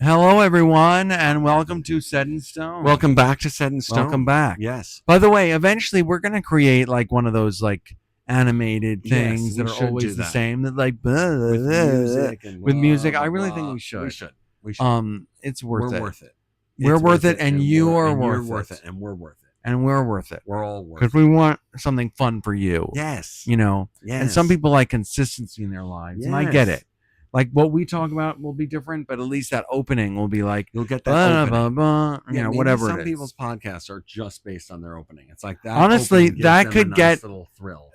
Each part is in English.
Hello, everyone, and welcome to Set in Stone. Welcome back to Set in Stone. Welcome back. Yes. By the way, eventually we're going to create like one of those like animated Yes, things we that are should do always the that. same. That like With music and with blah, music. blah, I really think blah. we should. We should. It's worth We're it. worth it. We're It's worth it, and you are you're worth it, and we're worth it. and we're worth it We're all worth because it. we want something fun for you. Yes. You know. Yes. And some people like consistency in their lives, and I get Yes. it. Like what we talk about will be different, but at least that opening will be like You'll get that opening. Maybe whatever Some it is. people's podcasts are just based on their opening. It's like that. Honestly, opening gives that them could a nice get little thrill.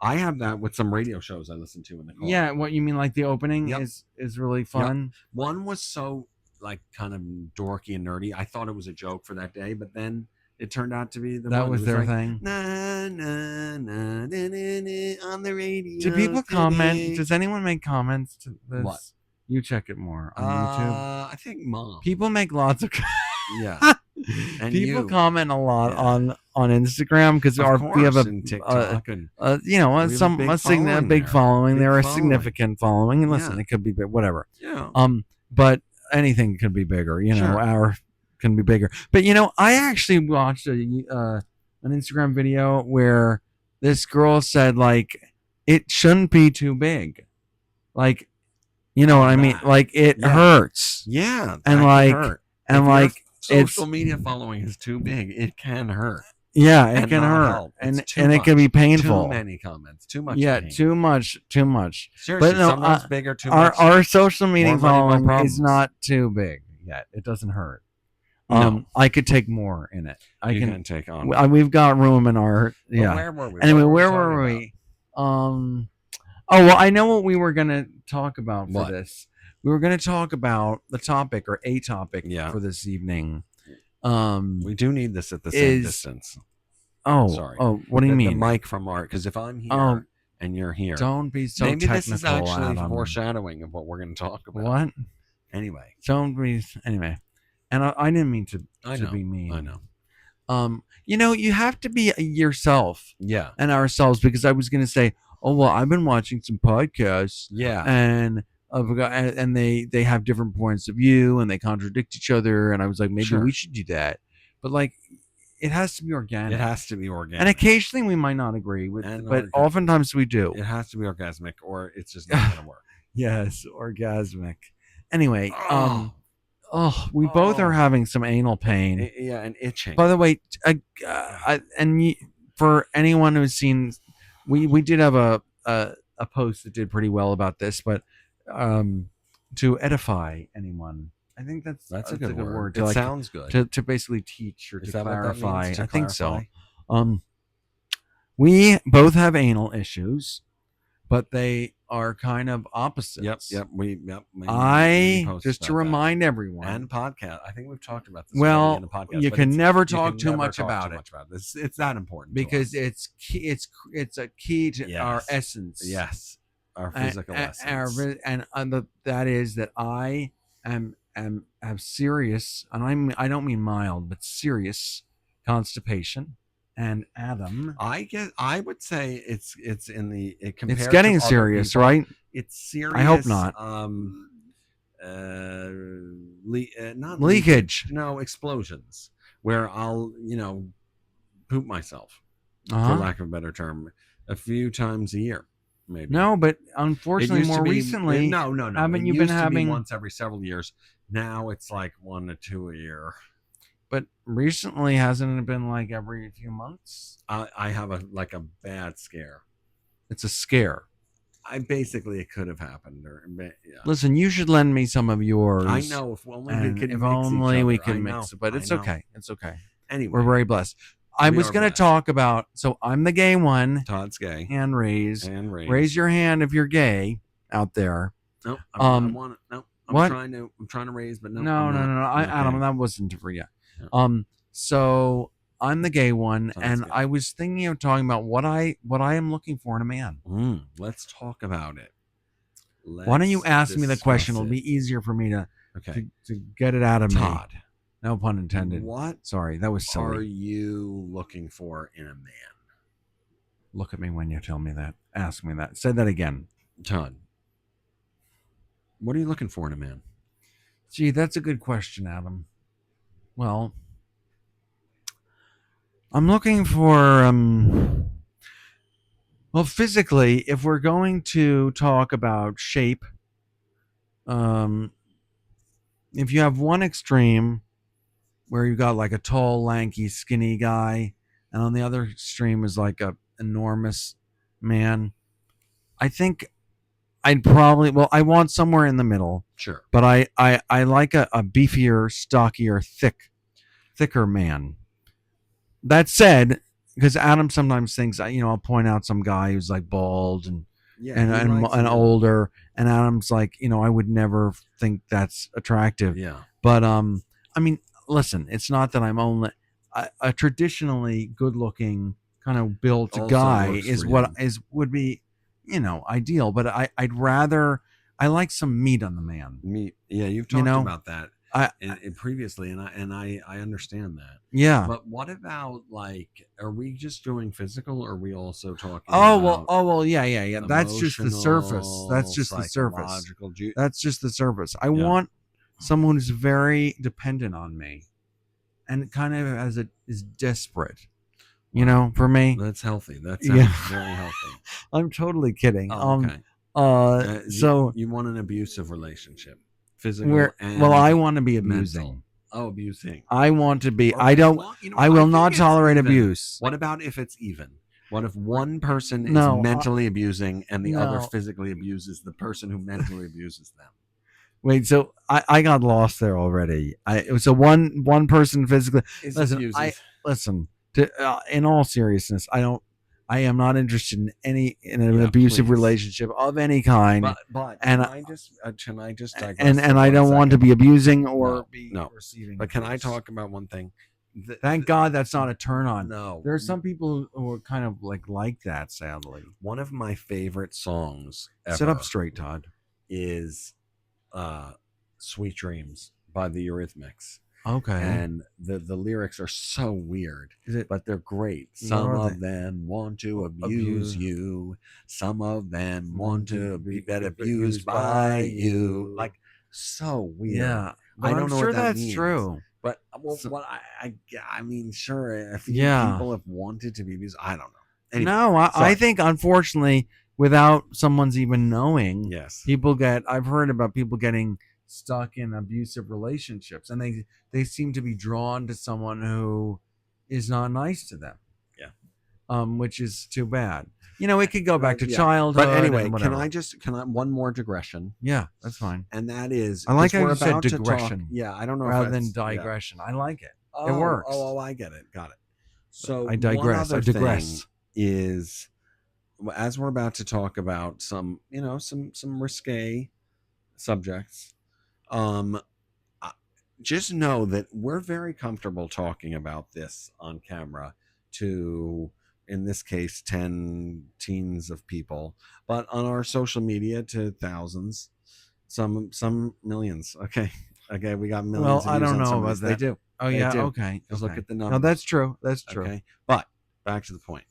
I have that with some radio shows I listen to in the car. Yeah, what you mean, like the opening Yep. is really fun. One was so like kind of dorky and nerdy. I thought it was a joke for that day, but then it turned out to be the That one. was It their like, thing. Na, na, na, na, na, na, on the radio. Do people comment? today. Does anyone make comments to this? What? You check it more on YouTube. I think Mom. People make lots of. Yeah. And people you. comment a lot Yeah. on Instagram because Of we have course, a and TikTok and we have a big there. following. Big They're a following. significant following, and listen, Yeah. it could be big, whatever. yeah. But anything could be bigger. You know, Sure. our can be bigger. But I actually watched an Instagram video where this girl said like it shouldn't be too big, like you know what I mean, That. like it Yeah. hurts, Yeah. and that like can hurt. and If your like social media following is too big, it can hurt. yeah, it and can not hurt, help. and It's too it can be much. painful. Too many comments. Too much. Yeah, pain. too much. Seriously, But no, sometimes bigger, too Our much. our social media More money, more following is problems. not too big yet. It doesn't hurt. No. I could take more in it. you can take on. We've got room in our But yeah. where were we? Anyway, What where talking were about? we? Oh well, I know what we were gonna talk about for What? this. We were gonna talk about the topic or a topic Yeah. for this evening. We do need this at the same is- distance. Oh, Sorry. oh, what do you The mean? mic from Art, because if I'm here Oh, and you're here, Don't be so maybe technical. this is actually Adam. foreshadowing of what we're going to talk about. What? Anyway, Don't be anyway. And I didn't mean to I know. be mean. I know. You have to be yourself Yeah. and ourselves, because I was gonna say, oh well, I've been watching some podcasts Yeah. and and they have different points of view and they contradict each other, and I was like, maybe Sure. we should do that, but like it has to be organic. It has to be organic. And occasionally we might not agree with, And but orgasmic. oftentimes we do. It has to be orgasmic, or it's just not going to work. Yes, orgasmic. Anyway, Oh. we both are Oh. having some anal pain. Yeah, and itching. By the way, for anyone who's seen, we did have a post that did pretty well about this, but to edify anyone, I think that's a good word. to, It like, sounds good. to basically teach or Is to that what that clarify. means, to I think so. clarify? We both have anal issues, but they are kind of opposites. Yep. Maybe I posts just to about that. remind everyone, And podcast. I think we've talked about this. well, already in the podcast, you but can it's- never you talk can too never much talk about too it, much about this. It's that important to because us. it's key, it's a key to our Yes. essence. Yes, our And- physical and, essence. that is that I am have serious, and I don't mean mild, but serious constipation. And Adam, I would say it's in the compared it's to getting other serious, people, right? It's serious. I hope not. Not Leakage. No, explosions where I'll poop myself, for Uh-huh. lack of a better term, a few times a year, maybe. No, but It unfortunately, used to more be- recently, no. haven't It you been used to be having- once every several years? Now it's like 1 to 2 a year. but recently, hasn't it been like every few months? I have a bad scare. It's a scare. It could have happened. Yeah. Listen, you should lend me some of yours. I know. If only we And could. if mix only each we other. could I mix know, it, but I it's know. okay. It's okay. Anyway, We're very blessed. I We was are going to blessed. talk about. So I'm the gay one. Todd's gay. Hand raise. And Raise your hand if you're gay out there. No, Um, I want to. No, I'm what? trying to raise, but no. No. I'm not. Okay. Adam, that wasn't for you. Yeah. So I'm the gay one, Sounds and good. I was thinking of talking about what I am looking for in a man. Let's talk about it. Why don't you Let's ask me the discuss question? It'll it. be easier for me Okay, to get it out of me. Todd. No pun intended. What Sorry, that was are silly. you looking for in a man, Look at me when you tell me that. Ask me that. Say that again. Todd? What are you looking for in a man? Gee, that's a good question, Adam. Well, I'm looking for well, physically, if we're going to talk about shape, um if you have one extreme where you got like a tall, lanky, skinny guy, and on the other extreme is like a enormous man, I think I'd probably, well, I want somewhere in the middle, Sure. but I like a beefier, stockier, thicker man. That said, because Adam sometimes thinks, I'll point out some guy who's like bald and Yeah, and he and, likes and it. older, and Adam's like, I would never think that's attractive. Yeah. But I mean, listen, it's not that I'm only a traditionally good-looking kind of built Also guy works is for what you. is would be, ideal. But I'd rather, I like some meat on the man. Me, yeah, you've You talked know, about that I in previously, and I understand that. yeah. But what about, like, are we just doing physical, or are we also talking about Oh well, yeah. That's just the surface. That's emotional, just the surface. psychological? That's just the surface. I Yeah, want someone who's very dependent on me and kind of is desperate. wow, For me. that's healthy. That Yeah. sounds very healthy. I'm totally kidding. Oh, okay. So You want an abusive relationship, physical I and want to be mental. abusing. Oh, abusing. I want to be. Or I as don't. long, I I will think not it's tolerate even. abuse. What about if it's even? What if one person is No. mentally abusing and the other No. physically abuses the person who mentally abuses them? Wait. So I got lost there already. It was a one person physically. Is Listen. abusive. Listen. In all seriousness, I don't. I am not interested in an Yeah, abusive please. relationship of any kind. But and can I just digress and for I 1 don't want to second? be abusing or No, be no. receiving. But can I abuse. talk about one thing? Thank God that's not a turn on. No. There are some people who are kind of like that. Sadly, One of my favorite songs ever sit up straight, Todd. is "Sweet Dreams" by the Eurythmics. Okay. And the lyrics are so weird, Is it? but they're great. What Some are of they? them want to Abuse. abuse you. Some of them want to get abused abused by by you. you. Like, so weird. Yeah, but I don't I'm know sure what that that's means. true. But well, So- what I mean, sure. If Yeah. people have wanted to be abused, I don't know. Anyway, No, I sorry. think unfortunately, without someone's even knowing, Yes. people get. I've heard about people getting stuck in abusive relationships, and they seem to be drawn to someone who is not nice to them. Yeah. Which is too bad. It could go back to Yeah. childhood. But anyway, and can whatever. I one more digression? Yeah, that's fine. And that is, I like 'cause how we're you said about to talk- digression Yeah, I don't know rather if than that's- yeah. digression. I like it. Oh, works. Oh, I get it. Got it. So I digress. One I other digress. thing is, as we're about to talk about some risque subjects, um, just know that we're very comfortable talking about this on camera to, in this case, 10 teens of people, but on our social media to thousands, some millions. Okay, we got millions. Well, of I views don't on know some of about these. that. They do. Oh They yeah. do. Okay. Just look at the No, numbers. that's true. That's true. Okay, but back to the point.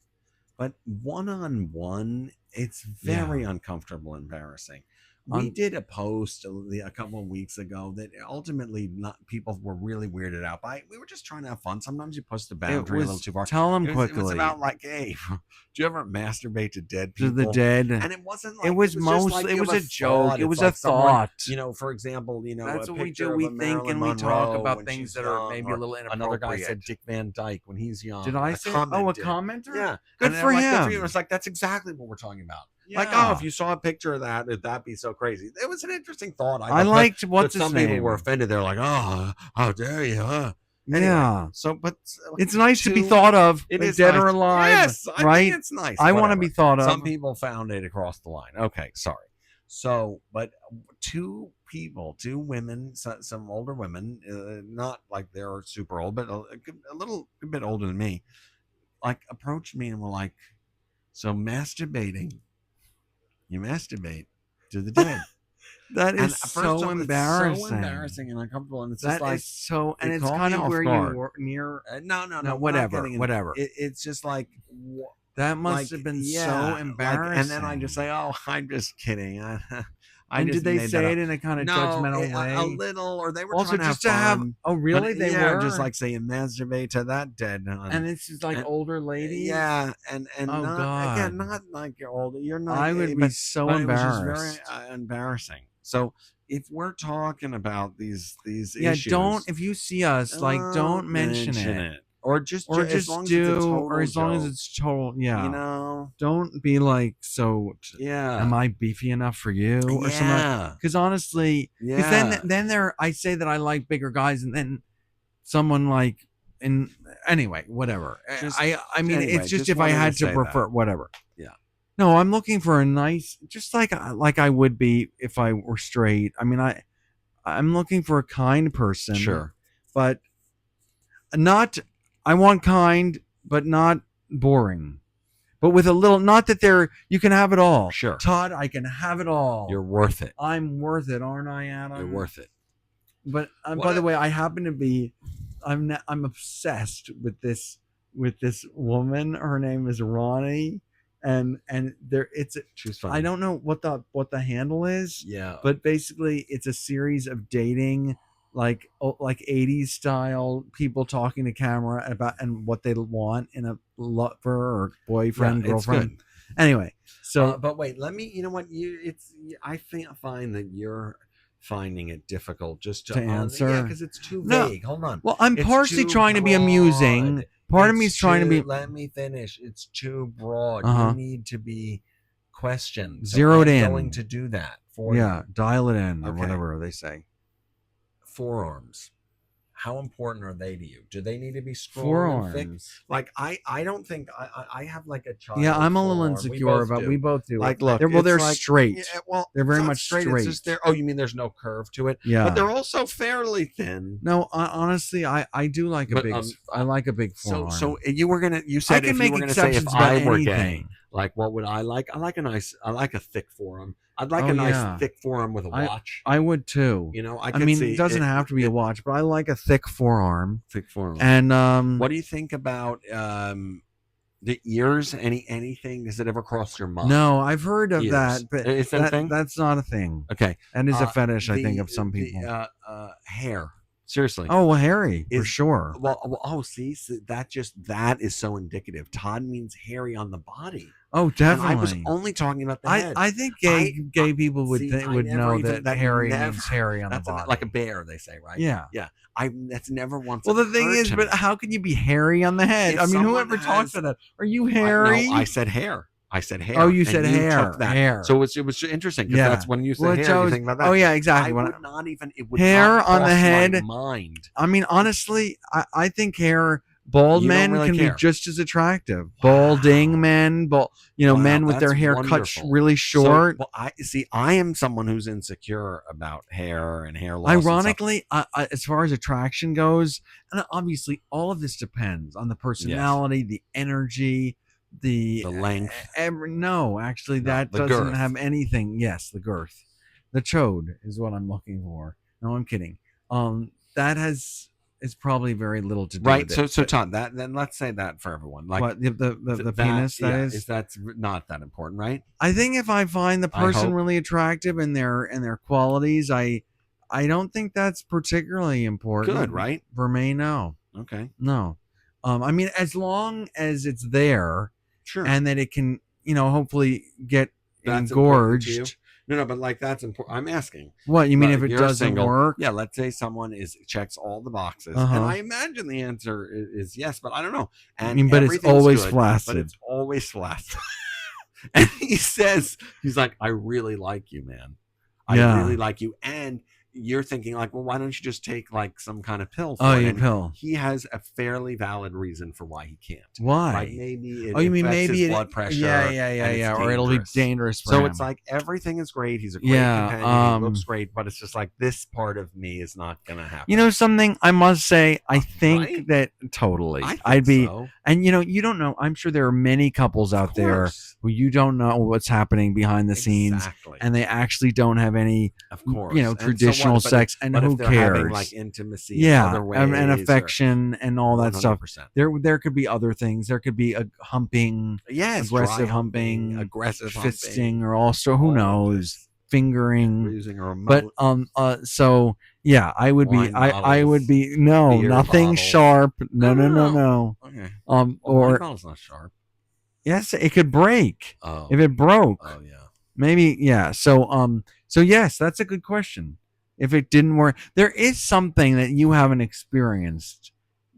But one-on-one, it's very uncomfortable, embarrassing. We did a post a couple of weeks ago that ultimately people were really weirded out by. We were just trying to have fun. Sometimes you push the boundary a little too far. Tell them It quickly. was about like, hey, do you ever masturbate to dead to people? the dead. And it wasn't like it was just mostly. like it you was have a joke. thought. It It's was like a someone, thought. for example, That's a what we picture do. of We a think Marilyn and we talk Monroe about when things she's that are young, maybe a little inappropriate. another guy said Dick Van Dyke when he's young. Did I A say? Oh, a commented. commenter. Yeah, Good and for like, him. good for you. It's like that's exactly what we're talking about. Like, oh, if you saw a picture of that, would that be so crazy? It was an interesting thought. I liked what's but his some name. people were offended. They're like, oh, how dare you? Anyway, Yeah. so, but it's nice to be thought of. It is dead nice. or alive. Yes, I right. think it's nice. I want to be thought of. Some people found it across the line. Okay, sorry. So, but two women, some older women, not like they're super old, but a bit older than me, like approached me and were like, "So masturbating, you masturbate to the dead." That is so embarrassing. So embarrassing and uncomfortable, and it's that just like is so, and it it's caught kind me of off where guard. you were near. No, whatever. It's just like that must have been so embarrassing. and then I just say, "Oh, I'm just kidding. And did they made that say up. it in a kind of No, judgmental a way? little, or they were Also, trying to have just to have, fun. oh, But really? They yeah, were? just like saying masturbate to that dead hun. And it's just like And older ladies? yeah, and Oh, not again, God. not like you're old. You're not, I would be so but it was just very embarrassed. embarrassing. So if we're talking about these Yeah, don't, issues, if you see us, like, don't mention it. or just Or as just long as it's a do, or total as long as joke, it's total, you yeah. know. Don't be like, so Yeah, am I beefy enough for you or something? yeah, Because honestly, because yeah. then there, I say that I like bigger guys, and then someone like, and anyway, whatever. Just I mean, anyway, it's just just if I wanted to had to say prefer, that. whatever. Yeah. No, I'm looking for a nice, just like I would be if I were straight. I mean, I'm looking for a kind person, Sure. but not. I want kind, but not boring. But with a little, not that they're, you can have it all. Sure. Todd, I can have it all. You're worth it. I'm worth it, aren't I, Adam? You're worth it. But by the way, I happen to be, I'm obsessed with this woman. Her name is Ronnie, and there it's. She's funny. I don't know what the handle is. Yeah. But basically, it's a series of dating, like 80s style people talking to camera about and what they want in a lover or boyfriend, girlfriend. It's good. Anyway, so but wait, let me. You know what? I find that you're finding it difficult just to answer. Yeah, because it's too No. vague. Hold on. Well, I'm It's partially too trying to be amusing. broad. Part of me is trying to be. Let me finish. It's too broad. Uh-huh. You need to be questioned. So Zeroed I'm in. going to do that for Yeah, you. dial it in or Okay. whatever they say. Forearms. How important are they to you? Do they need to be strong and thick? Forearms. Like I don't think I have like a child. Yeah, I'm a little forearm. insecure about. We both do. Like, look, they're like, straight. Yeah, well, They're very it's not much straight. It's just oh, you mean there's no curve to it? Yeah, but they're also fairly thin. No, honestly, I do like a But, big. I like a big forearm. So you said I can if make you were going to say if exceptions about I were gay, anything. like what would I like? I like a thick forearm. I'd like Oh, a nice yeah. thick forearm with a watch. I would too. You know, I mean, see it doesn't have to be a watch, but I like a thick forearm. thick forearm. And what do you think about the ears? Anything? Does it ever cross your mind? No, I've heard of Ears. that, but Is that a thing? that's not a thing. Okay, That is a fetish, I think, of some people. Hair. Seriously. Oh, well, hairy for sure. Well, see, so that is so indicative. Todd means hairy on the body. Oh, And definitely. I was only talking about the head. I think gay people would know that hairy means hairy on the That's body. like a bear, they say, right? Yeah. Yeah. That's never once. Well, the thing occurred is, to but me. how can you be hairy on the head? If I mean, someone whoever talks has- about that? Are you hairy? No, I said hair. I said hair. Oh, you and said hair. took that. Hair. So it was interesting because Yeah. that's when you say Well, hair, you think about that. Oh, yeah, exactly. I When would not even. It would hair not on the cross my head. mind. I mean, honestly, I think bald You don't men really can care. be just as attractive. Balding men, men with their that's hair cut wonderful. really short. So, I am someone who's insecure about hair and hair loss. Ironically, as far as attraction goes, and obviously all of this depends on the personality, the energy, the length. No, actually, No, that the doesn't girth. have anything. Yes, the girth, the chode is what I'm looking for. No, I'm kidding. That is probably very little to do Right. with it. So Todd, then let's say that for everyone. Like What the penis? That's not that important, right? I think if I find the person hope. really attractive and their qualities, I don't think that's particularly important. Good, right? For me, no. Okay. No. I mean, as long as it's there Sure. and that it can, hopefully get That's important to you? engorged. No, but like that's important. I'm asking. What you mean But if it you're doesn't single. work? Yeah, let's say someone checks all the boxes, Uh-huh. and I imagine the answer is yes, but I don't know. And I mean, but it's everything's always good, flaccid. But it's always flaccid. And he's like, I really like you, man. I Yeah. really like you. And you're thinking like, well, why don't you just take like some kind of pill for Oh, it? you And pill. He has a fairly valid reason for why he can't. Why? Like maybe it You mean affects maybe his blood pressure. Yeah, and it's or it'll be dangerous. dangerous for So him. it's like everything is great. He's a great Yeah, companion. He looks great, but it's just like this part of me is not gonna happen. You know something I must say, I think Right? that totally. I think I'd be so. and you don't know. I'm sure there are many couples out Of there course. who you don't know what's happening behind the scenes, Exactly. and they actually don't have any, of course, And so traditional what? But sex, and but who if they're having, cares? like intimacy, in Yeah, other ways, and or- affection and all that stuff. 100%. There could be other things. There could be a humping, Yes, aggressive dry humping, aggressive fisting, humping. or also who all of knows, fingering. We're using a But remote. so yeah, I would be Wine I would bottles, be no, beer nothing bottles. sharp. No, no, no, No. no. Okay. Well, wine Or bottle's not sharp. yes, it could break Oh. if it broke. Oh yeah. Maybe yeah. So yes, that's a good question. If it didn't work, there is something that you haven't experienced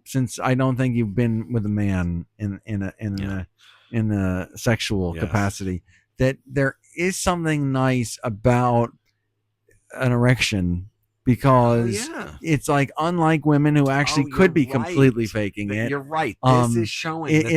since I don't think you've been with a man in a sexual Yes. capacity. That there is something nice about an erection because yeah. it's like unlike women who actually could be right. completely faking it. You're right. This is showing that they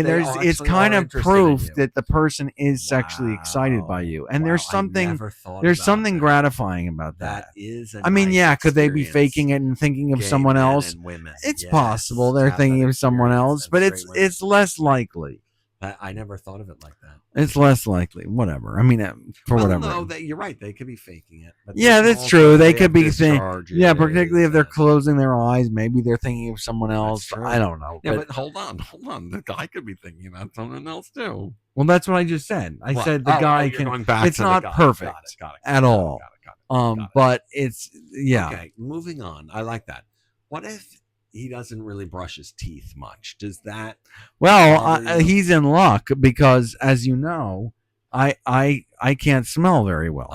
it's actually kind are of interested in proof you. that the person is sexually excited by you, and Wow, there's I something never thought there's about something that. gratifying about That that. is a I mean, nice yeah, could they be experience. faking it and thinking of Gay someone men else? and women. It's Yes, possible to they're have that thinking of someone experience, else, and but straight women. it's less likely. I never thought of it like that. It's less likely. Whatever. I mean, for whatever. No, you're right. They could be faking it. But Yeah, they can that's also true. They have could be thinking. discharges Yeah, particularly if they're and- closing their eyes, maybe they're thinking of someone That's else. true. I don't know. Yeah, but hold on. The guy could be thinking about someone else too. Well, that's what I just said. I What? said the guy you're can. going back It's to the not guy. perfect Got it, at all. Got it. But it's yeah. Okay, moving on. I like that. What if he doesn't really brush his teeth much? Does that? Well, bother you? he's in luck because, as you know, I can't smell very well.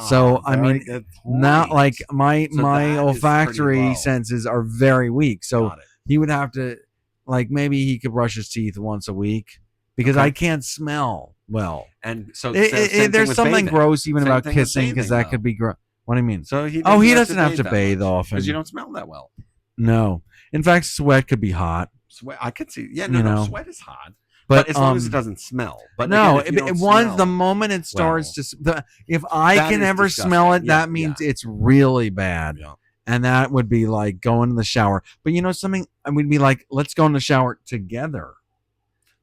So I very mean, good not point. like my So that is olfactory pretty low. senses are very weak. So Got it. he would have to, like, maybe he could brush his teeth once a week because Okay. I can't smell well. And so There's something gross even Same about thing with kissing because bathing, that could be gross. What do you mean? So he He doesn't have to bathe often because you don't smell that well. No, in fact, sweat could be hot. Sweat, I could see. Yeah, You no, know. sweat is hot, But as long as it doesn't smell. But no, again, if you don't once smell, the moment it starts if I That can is ever disgusting. smell it, Yeah, that means it's really bad. Yeah. And that would be like going to the shower. But you know something? I would be like, let's go in the shower together.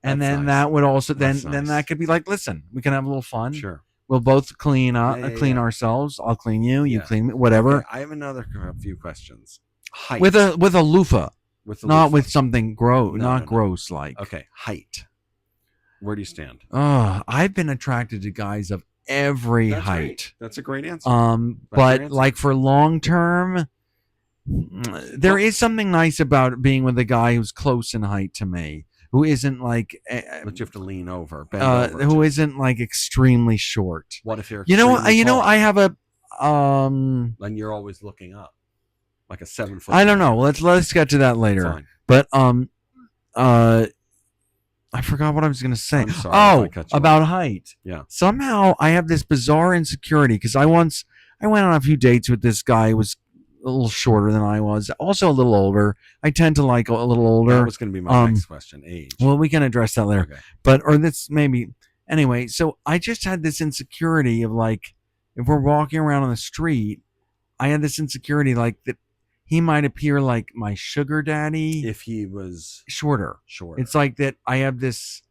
And That's then nice. that would also That's then nice. that could be like, listen, we can have a little fun. Sure. We'll both clean up, Yeah, clean yeah. ourselves. I'll clean you, you Yeah. clean me, whatever. Okay, I have another few questions. Height With a loofah, with the not loofah. with something gross, No, not no. gross like. Okay, height. Where do you stand? I've been attracted to guys of every That's height. great. That's a great answer. But your answer. like for long term, there is something nice about being with a guy who's close in height to me, who isn't like, But you have to lean over, bend over. who isn't like extremely short. What if you're? You know, extremely tall? I have a, Then you're always looking up, like a 7 foot. I don't know. Let's get to that later. Fine. But I forgot what I was going to say. I'm sorry if I cut you about off. height. Yeah. Somehow I have this bizarre insecurity because I went on a few dates with this guy who was a little shorter than I was, also a little older. I tend to like a little older. That was going to be my next question. Age. Well, we can address that later. Okay. Or this maybe anyway. So I just had this insecurity of like, if we're walking around on the street, I had this insecurity like that he might appear like my sugar daddy If he was shorter. short, It's like that I have this,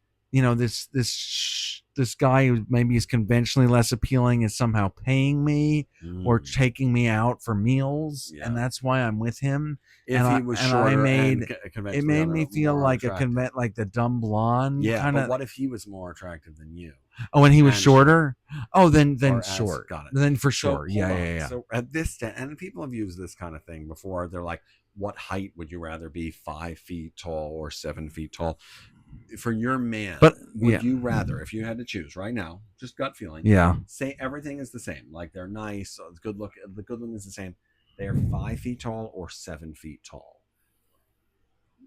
this guy who maybe is conventionally less appealing is somehow paying me or taking me out for meals, Yeah. and that's why I'm with him. if and he was and I shorter, made- and It made me feel more like attractive. like the dumb blonde Yeah, kind but of. what if he was more attractive than you? Oh, and he was and shorter. Oh, then Or as- short. got it. Then for So, sure. Yeah, hold yeah, on. yeah. So at this and people have used this kind of thing before. They're like, what height would you rather be, 5 feet tall or 7 feet tall? For your man, But, would yeah. you rather, if you had to choose right now, just gut feeling, Yeah. say everything is the same, like they're nice, the good looking is the same, they are 5 feet tall or 7 feet tall?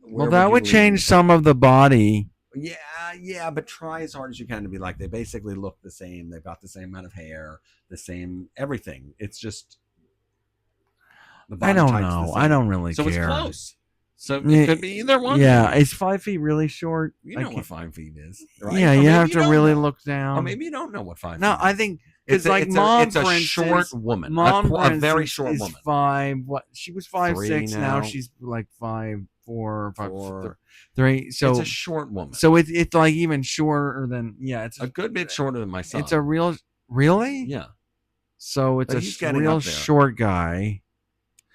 Well, that would change some of the body. Yeah, but try as hard as you can to be like, they basically look the same, they've got the same amount of hair, the same everything. It's just the body I don't type's the know. same. I don't really So care. it's close. So Yeah, it could be either one. Yeah, is 5 feet really short? You I know can't- what 5 feet is, right? Yeah, Or you maybe have to don't really know. look down. Or maybe you don't know what 5 No, feet is. I think because like it's mom, it's a for short instance, woman, mom, for a very instance, short is woman. 5. What she was 5'6". 3 Now now. she's like 5'4", 4. 5'3". So it's a short woman. so it's like even shorter than it's a good bit shorter than my son. It's a real really yeah. So it's But he's getting real up there. short guy.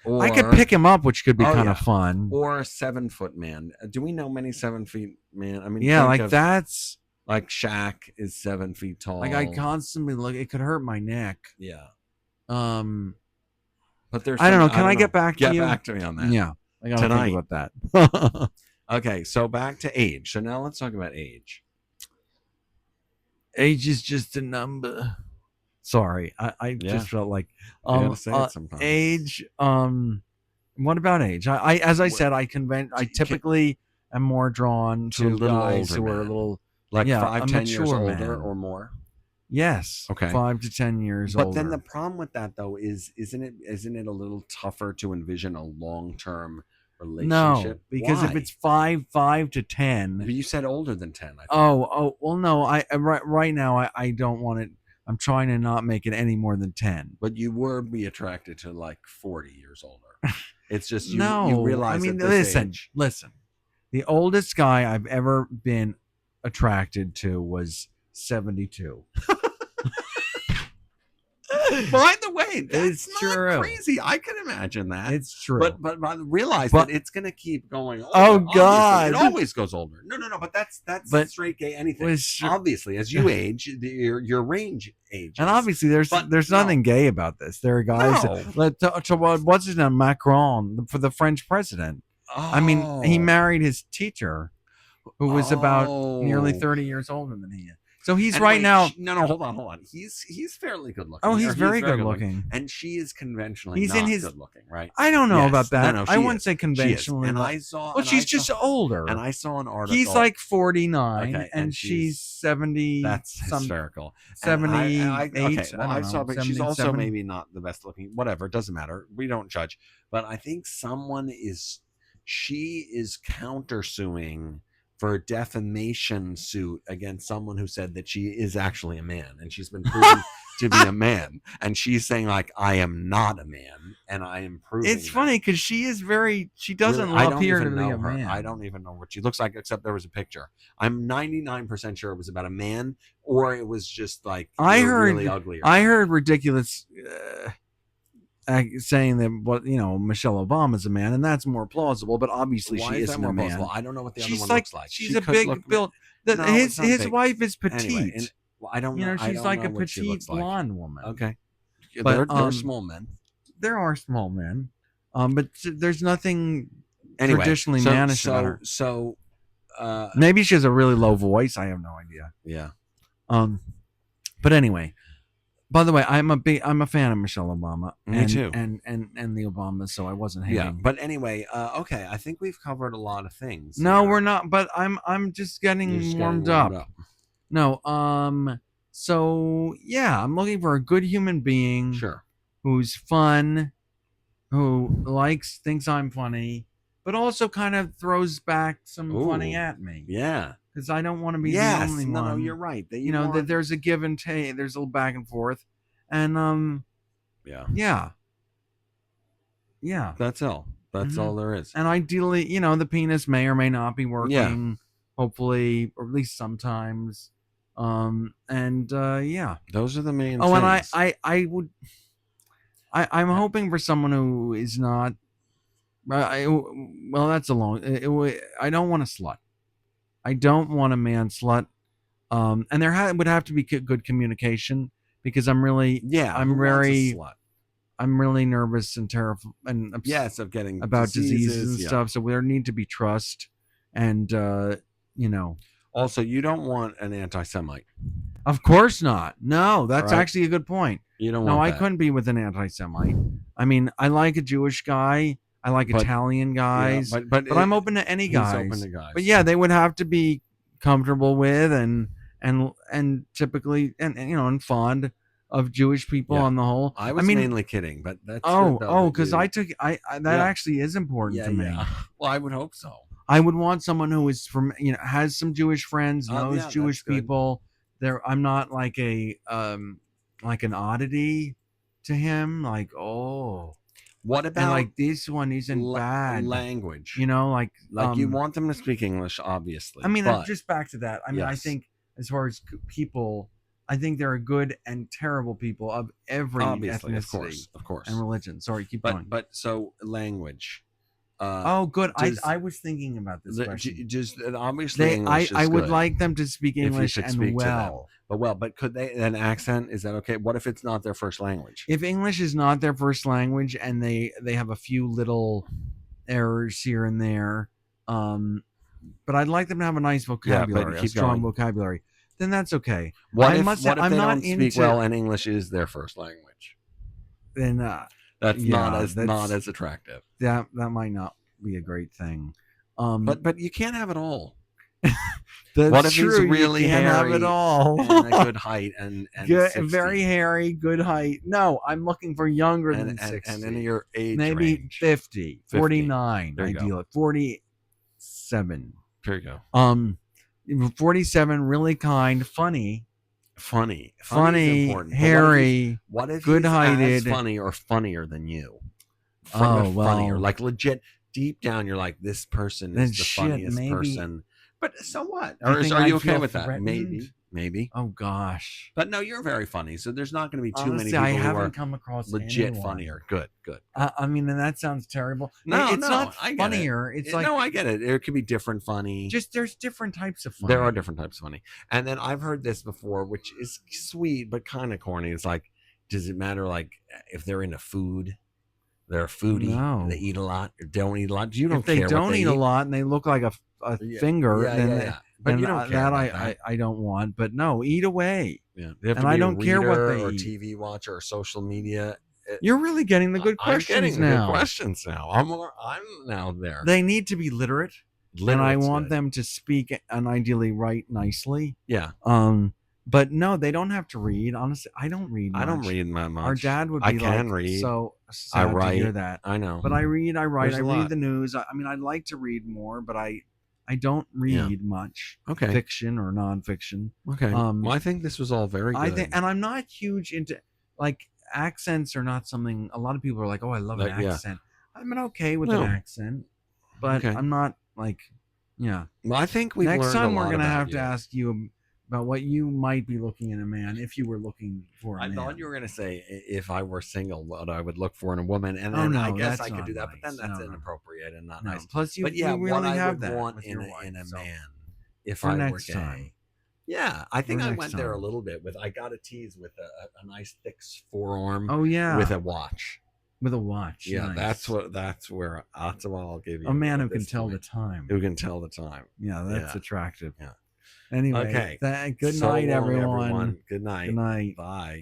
Or, I could pick him up, which could be Oh, kind yeah. of fun. Or a 7 foot man. Do we know many 7 feet man? I mean, Yeah, think like of, that's Like Shaq is 7 feet tall. Like I constantly look. It could hurt my neck. Yeah. Um, But there's I don't some, know. Can I get back to Get you? back to me on that. Yeah, I gotta Tonight. think about that. Okay, so back to age. So now let's talk about age. Age is just a number. Sorry, I Yeah. just felt like You gotta say it sometimes. age. What about age? I as I said, I typically am more drawn To a to little guys older who are a man. little Like yeah, 5, a 10 years mature older man. or more. Yes. Okay. 5 to 10 years But older. then the problem with that though is isn't it a little tougher to envision a long-term relationship? No, because if Why? it's 5 to 10. But you said older than 10, I think. Oh, well, no. Right now, I don't want it. I'm trying to not make it any more than 10. But you would be attracted to like 40 years older. It's just you No, realize I mean, at this listen. The oldest guy I've ever been attracted to was 72. By the way, that's It's not true. crazy. I can imagine that. It's true. But realize But- that it's going to keep going older. Oh, Obviously. God. It always goes older. No. But that's But- straight gay anything. was- Obviously, as you age, your range ages. And obviously, there's But nothing gay about this. There are guys. What's his name? Macron for the French president. I mean, he married his teacher, who was about nearly 30 years older than he is. So he's And right wait, now. No, hold on. He's fairly good looking. Oh, Or he's very good looking. and she is conventionally He's not in his- good looking, right? I don't know Yes. about that. No, I she wouldn't is. say She is. conventionally. And like- I saw. well, and she's I just saw, older. And I saw an article. He's like 49, Okay, and she's 70. That's some hysterical. 78. Okay, well, I saw, but she's also 77. maybe not the best looking. Whatever, it doesn't matter. We don't judge. But I think she is countersuing for a defamation suit against someone who said that she is actually a man, and she's been proven to be a man, and she's saying like, I am not a man, and I am proving. It's funny because she doesn't Really, appear to be know a her. man. I don't even know what she looks like, except there was a picture. I'm 99% sure it was about a man, or it was just like I heard really ugly. I heard ridiculous saying that Michelle Obama's a man, and that's more plausible. But obviously, Why she is that isn't more a man. plausible? I don't know what the other She's one like looks like. she's She a could big look- build. No, it's not His big. wife is petite. Anyway, I don't know. I She's don't like know a what she petite looks like. blonde woman. Okay, But, they're small men. There are small men, but there's nothing Anyway, traditionally mannish about her. So, Maybe she has a really low voice. I have no idea. yeah. But anyway, by the way, I'm a fan of Michelle Obama. Me too. And the Obamas, so I wasn't hating. Yeah, but anyway, okay. I think we've covered a lot of things. No, here. we're not. But I'm just getting You're just warmed getting up. No. So yeah, I'm looking for a good human being. Sure. Who's fun, who thinks I'm funny, but also kind of throws back some funny at me. Yeah. Because I don't want to be the only one. No, you're right. That there's a give and take. There's a little back and forth, and yeah. That's all. That's all there is. And ideally, the penis may or may not be working. Yeah. Hopefully, or at least sometimes. Those are the main. Oh, things. and I would. I'm hoping for someone who is not. Well, that's a long. I don't want a slut. I don't want a man slut. And there would have to be good communication because I'm really. Yeah. I'm really nervous and terrified and Yes, of getting about diseases and stuff. So there need to be trust, and Also, you don't want an anti-Semite. Of course not. No, that's Right. actually a good point. You don't. No, want I that. couldn't be with an anti-Semite. I mean, I like a Jewish guy. I like Italian guys. Yeah, but I'm open to any he's guys. open to guys. But yeah, they would have to be comfortable with and typically and fond of Jewish people Yeah. on the whole. I was mainly kidding, but that's because that actually is important to me. Yeah. Well, I would hope so. I would want someone who is from has some Jewish friends, knows yeah, Jewish that's good. people. I'm not like like an oddity to him. Like What about and like this one isn't bad. language? Like you want them to speak English, obviously. I mean, but, just back to that. I mean, I Yes. think as far as people, I think there are good and terrible people of every obviously, ethnicity of course, and religion. Sorry, keep going. But so language. Oh, good. Does I was thinking about this question. just obviously English I is would good like them to speak if you English could and speak to them. well. But could they an accent? Is that okay? What if it's not their first language? If English is not their first language and they have a few little errors here and there, but I'd like them to have a nice vocabulary, a keep strong going. vocabulary. Then that's okay. What I if must say, what if I'm they not don't speak into. well and English is their first language? Then That's yeah, not as attractive. that might not be a great thing. But you can't have it all. That's What if true. he's really you can't have hairy it all. and a good height and Good, 60, very hairy, good height. No, I'm looking for younger than and 60. and in your age Maybe range. 50, 49. There you go. Ideal. 47. Here you go. 47, really kind, funny, Funny is important. But hairy, what if good he's heighted. as funny or funnier than you? Oh, Funnier, well. like legit. Deep down, you're like, this person Then is the shit, funniest maybe- person. But so what? You Or think are you I'd okay feel with that? threatened? Maybe. Oh gosh. But no, you're very funny. So there's not going to be too Honestly, many I people who haven't are come across legit anyone. funnier. Good. I mean, and that sounds terrible. No, it's not I get funnier. It's like no, I get it. It could be different funny. just there's different types of funny. There are different types of funny. And then I've heard this before, which is sweet but kind of corny. It's like, does it matter like if they're into food? They're a foodie. No. They eat a lot or don't eat a lot. You don't If they care. don't what they eat a lot and they look like a finger, then But then you don't care that about that. I don't want. But no, eat away. Yeah. They have And to be I a don't care what reader they or eat. TV watcher or social media. You're really getting the good I'm questions getting the now. good questions now. I'm now there. They need to be literate, and I want good. them to speak and ideally write nicely. Yeah. But no, they don't have to read. Honestly, I don't read much. I don't read that much. Our dad would be I can like, read. so I sad to write. hear that. I know. But I read, I write, There's I a read lot. the news. I mean, I'd like to read more, but I don't read much. Okay. Fiction or nonfiction. Okay. Well, I think this was all very good. I think, and I'm not huge into like accents are not something. A lot of people are like, oh, I love an accent. I'm okay with an accent, but I'm not like, yeah. Well, I think we next learned time a we're lot gonna about have you. to ask you about what you might be looking in a man if you were looking for a man. I thought you were going to say if I were single, what I would look for in a woman, and Oh, then no, I guess that's I could not do that, but then nice. that's No. inappropriate and not No. nice. Plus, you But yeah, really what I have would that want with in your a wife, man so. if For I were next gay. time. Yeah, I think For I next went there a time. little bit with. I got a tease with a nice thick forearm. Oh yeah, with a watch. With a watch. Yeah, nice. that's where I'll give you a man who at can this tell point. the time. Who can tell the time. Yeah, that's Yeah. attractive. Yeah. Anyway, Okay. good So night, long, everyone. Good night. Good night. Bye.